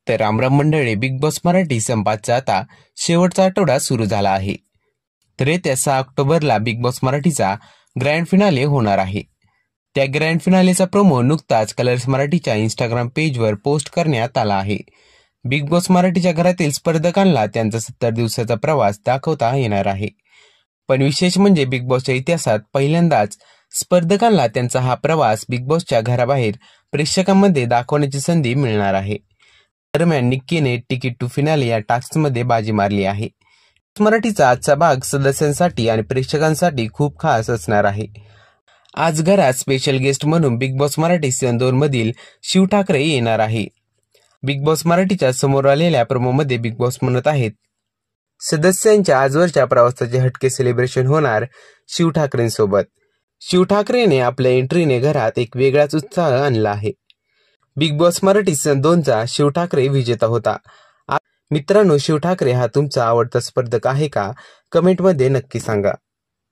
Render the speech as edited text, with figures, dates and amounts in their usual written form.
तर रामराम मंडळी, बिग बॉस मराठी संपादचा आता शेवटचा आठवडा सुरू झाला आहे. तर येत्या 6 ऑक्टोबरला बिग बॉस मराठीचा ग्रँड फिनाले होणार आहे. त्या ग्रँड फिनालेचा प्रोमो नुकताच कलर्स मराठीच्या इंस्टाग्राम पेजवर पोस्ट करण्यात आला आहे. बिग बॉस मराठीच्या घरातील स्पर्धकांना त्यांचा 70 दिवसाचा प्रवास दाखवता येणार आहे. पण विशेष म्हणजे बिग बॉसच्या इतिहासात पहिल्यांदाच स्पर्धकांना त्यांचा हा प्रवास बिग बॉसच्या घराबाहेर प्रेक्षकांमध्ये दाखवण्याची संधी मिळणार आहे. दरम्यान निक्कीने तिकीट टू फिनाले या टास्कमध्ये बाजी मारली आहे. मराठीचा आजचा भाग सदस्यांसाठी आणि प्रेक्षकांसाठी खूप खास असणार आहे. आज घरात स्पेशल गेस्ट म्हणून बिग बॉस मराठी सीझन 2 मधील शिव ठाकरे येणार आहे. बिग बॉस मराठीच्या समोर आलेल्या प्रोमोमध्ये बिग बॉस म्हणत आहेत, सदस्यांच्या आजवरच्या प्रवासाचे हटके सेलिब्रेशन होणार शिव ठाकरेंसोबत. शिव ठाकरेने आपल्या एंट्रीने घरात एक वेगळाच उत्साह आणला आहे. बिग बॉस मराठी सीझन 2चा शिव ठाकरे विजेता होता. मित्रांनो, शिव ठाकरे हा तुमचा आवडता स्पर्धक आहे का? कमेंटमध्ये नक्की सांगा.